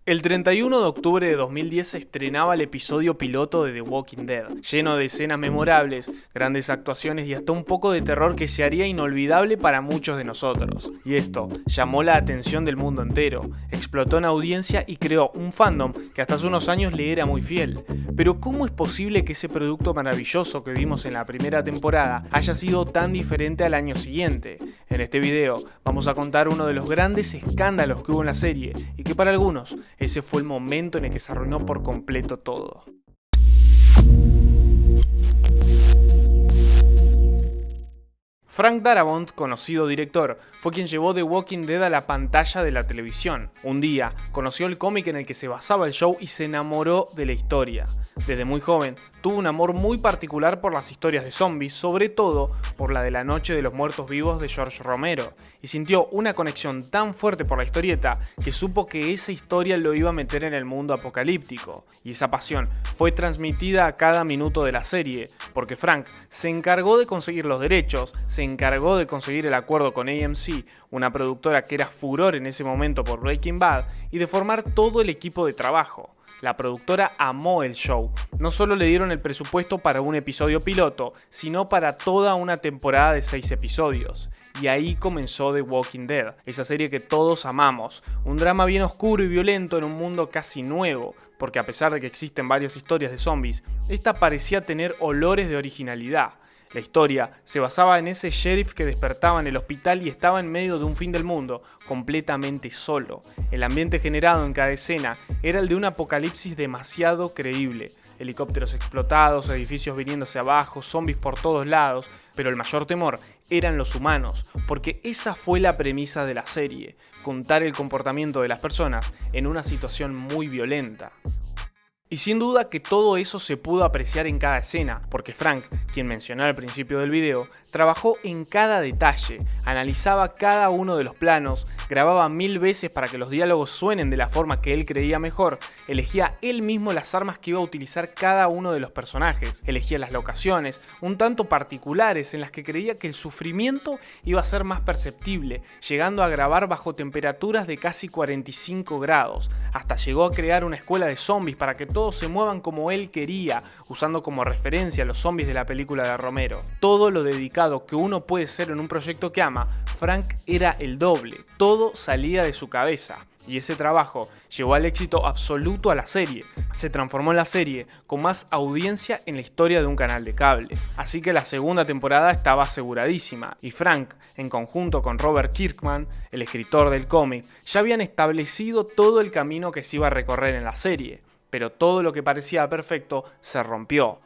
El 31 de octubre de 2010 se estrenaba el episodio piloto de The Walking Dead, lleno de escenas memorables, grandes actuaciones y hasta un poco de terror que se haría inolvidable para muchos de nosotros. Y esto llamó la atención del mundo entero, explotó en audiencia y creó un fandom que hasta hace unos años le era muy fiel. Pero ¿cómo es posible que ese producto maravilloso que vimos en la primera temporada haya sido tan diferente al año siguiente? En este video vamos a contar uno de los grandes escándalos que hubo en la serie y que para algunos ese fue el momento en el que se arruinó por completo todo. Frank Darabont, conocido director, fue quien llevó The Walking Dead a la pantalla de la televisión. Un día, conoció el cómic en el que se basaba el show y se enamoró de la historia. Desde muy joven, tuvo un amor muy particular por las historias de zombies, sobre todo por la de La Noche de los Muertos Vivos de George Romero, y sintió una conexión tan fuerte por la historieta que supo que esa historia lo iba a meter en el mundo apocalíptico. Y esa pasión fue transmitida a cada minuto de la serie, porque Frank se encargó de conseguir los derechos, se encargó de conseguir el acuerdo con AMC, una productora que era furor en ese momento por Breaking Bad, y de formar todo el equipo de trabajo. La productora amó el show. No solo le dieron el presupuesto para un episodio piloto, sino para toda una temporada de 6 episodios. Y ahí comenzó The Walking Dead, esa serie que todos amamos. Un drama bien oscuro y violento en un mundo casi nuevo, porque a pesar de que existen varias historias de zombies, esta parecía tener olores de originalidad. La historia se basaba en ese sheriff que despertaba en el hospital y estaba en medio de un fin del mundo, completamente solo. El ambiente generado en cada escena era el de un apocalipsis demasiado creíble. Helicópteros explotados, edificios viniéndose abajo, zombies por todos lados, pero el mayor temor eran los humanos, porque esa fue la premisa de la serie, contar el comportamiento de las personas en una situación muy violenta. Y sin duda que todo eso se pudo apreciar en cada escena, porque Frank, quien mencioné al principio del video, trabajó en cada detalle, analizaba cada uno de los planos, grababa 1000 veces para que los diálogos suenen de la forma que él creía mejor, elegía él mismo las armas que iba a utilizar cada uno de los personajes, elegía las locaciones, un tanto particulares en las que creía que el sufrimiento iba a ser más perceptible, llegando a grabar bajo temperaturas de casi 45 grados, hasta llegó a crear una escuela de zombies para que todos se muevan como él quería, usando como referencia a los zombies de la película de Romero. Todo lo dedicado que uno puede ser en un proyecto que ama, Frank era el doble, todo salía de su cabeza. Y ese trabajo llevó al éxito absoluto a la serie. Se transformó en la serie con más audiencia en la historia de un canal de cable. Así que la segunda temporada estaba aseguradísima. Y Frank, en conjunto con Robert Kirkman, el escritor del cómic, ya habían establecido todo el camino que se iba a recorrer en la serie. Pero todo lo que parecía perfecto se rompió.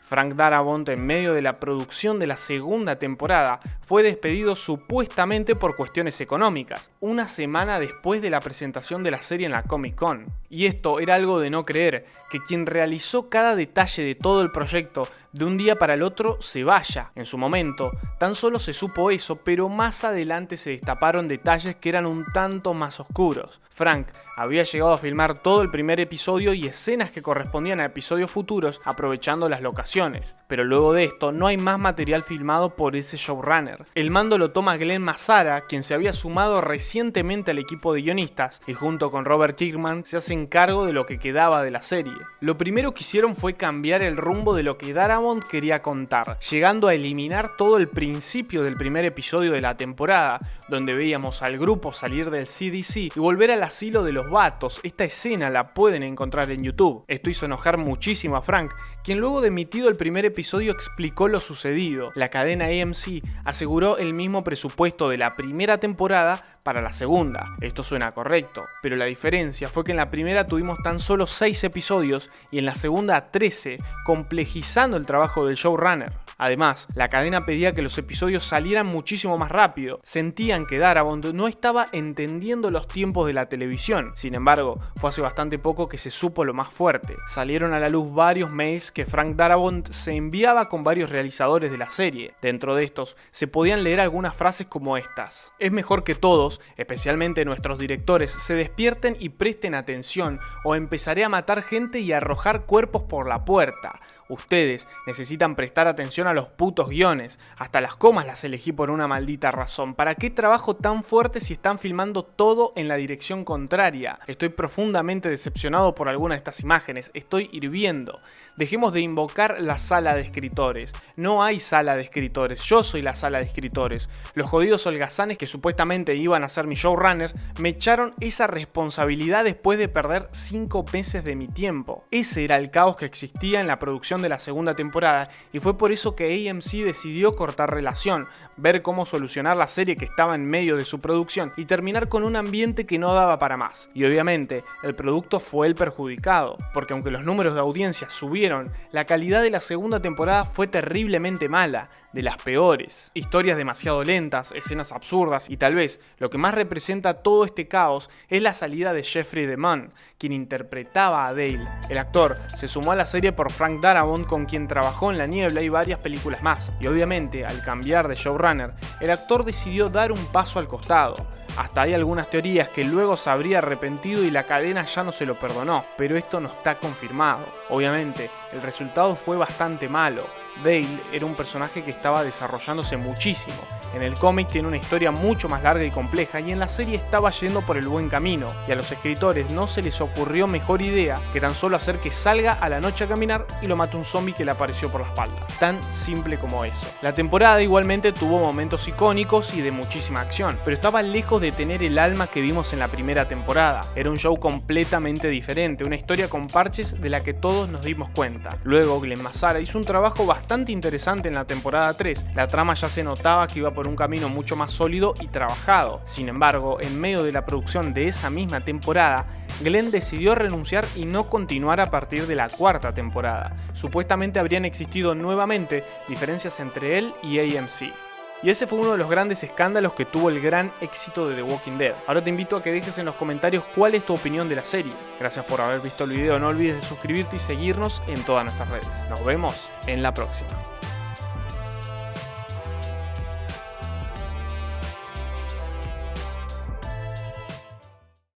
Frank Darabont, en medio de la producción de la segunda temporada, fue despedido supuestamente por cuestiones económicas, una semana después de la presentación de la serie en la Comic Con. Y esto era algo de no creer, que quien realizó cada detalle de todo el proyecto de un día para el otro se vaya. En su momento, tan solo se supo eso, pero más adelante se destaparon detalles que eran un tanto más oscuros. Frank había llegado a filmar todo el primer episodio y escenas que correspondían a episodios futuros aprovechando las locaciones, pero luego de esto no hay más material filmado por ese showrunner. El mando lo toma Glenn Mazzara, quien se había sumado recientemente al equipo de guionistas y junto con Robert Kirkman se hacen cargo de lo que quedaba de la serie. Lo primero que hicieron fue cambiar el rumbo de lo que Darabont quería contar, llegando a eliminar todo el principio del primer episodio de la temporada, donde veíamos al grupo salir del CDC y volver al asilo de los vatos. Esta escena la pueden encontrar en YouTube. Esto hizo enojar muchísimo a Frank, quien luego de emitido el primer episodio explicó lo sucedido. La cadena AMC aseguró el mismo presupuesto de la primera temporada para la segunda. Esto suena correcto, pero la diferencia fue que en la primera tuvimos tan solo 6 episodios y en la segunda 13, complejizando el trabajo del showrunner. Además, la cadena pedía que los episodios salieran muchísimo más rápido. Sentían que Darabont no estaba entendiendo los tiempos de la televisión. Sin embargo, fue hace bastante poco que se supo lo más fuerte. Salieron a la luz varios mails que Frank Darabont se enviaba con varios realizadores de la serie. Dentro de estos, se podían leer algunas frases como estas: es mejor que todos, especialmente nuestros directores, se despierten y presten atención, o empezaré a matar gente y a arrojar cuerpos por la puerta. Ustedes necesitan prestar atención a los putos guiones. Hasta las comas las elegí por una maldita razón. ¿Para qué trabajo tan fuerte si están filmando todo en la dirección contraria? Estoy profundamente decepcionado por alguna de estas imágenes. Estoy hirviendo. Dejemos de invocar la sala de escritores. No hay sala de escritores. Yo soy la sala de escritores. Los jodidos holgazanes que supuestamente iban a ser mi showrunner me echaron esa responsabilidad después de perder 5 meses de mi tiempo. Ese era el caos que existía en la producción de la segunda temporada y fue por eso que AMC decidió cortar relación, ver cómo solucionar la serie que estaba en medio de su producción y terminar con un ambiente que no daba para más. Y obviamente el producto fue el perjudicado, porque aunque los números de audiencia subieron, la calidad de la segunda temporada fue terriblemente mala, de las peores. Historias demasiado lentas, escenas absurdas y tal vez lo que más representa todo este caos es la salida de Jeffrey DeMunn, quien interpretaba a Dale. El actor se sumó a la serie por Frank Darabont, con quien trabajó en La Niebla y varias películas más. Y obviamente, al cambiar de showrunner, el actor decidió dar un paso al costado. Hasta hay algunas teorías que luego se habría arrepentido y la cadena ya no se lo perdonó, pero esto no está confirmado. Obviamente, el resultado fue bastante malo. Dale era un personaje que estaba desarrollándose muchísimo. En el cómic tiene una historia mucho más larga y compleja y en la serie estaba yendo por el buen camino, y a los escritores no se les ocurrió mejor idea que tan solo hacer que salga a la noche a caminar y lo mate un zombie que le apareció por la espalda. Tan simple como eso. La temporada igualmente tuvo momentos icónicos y de muchísima acción, pero estaba lejos de tener el alma que vimos en la primera temporada. Era un show completamente diferente, una historia con parches de la que todos nos dimos cuenta. Luego Glenn Mazzara hizo un trabajo bastante interesante en la temporada 3. La trama ya se notaba que iba por un camino mucho más sólido y trabajado. Sin embargo, en medio de la producción de esa misma temporada, Glenn decidió renunciar y no continuar a partir de la cuarta temporada. Supuestamente habrían existido nuevamente diferencias entre él y AMC. Y ese fue uno de los grandes escándalos que tuvo el gran éxito de The Walking Dead. Ahora te invito a que dejes en los comentarios cuál es tu opinión de la serie. Gracias por haber visto el video, no olvides de suscribirte y seguirnos en todas nuestras redes. Nos vemos en la próxima.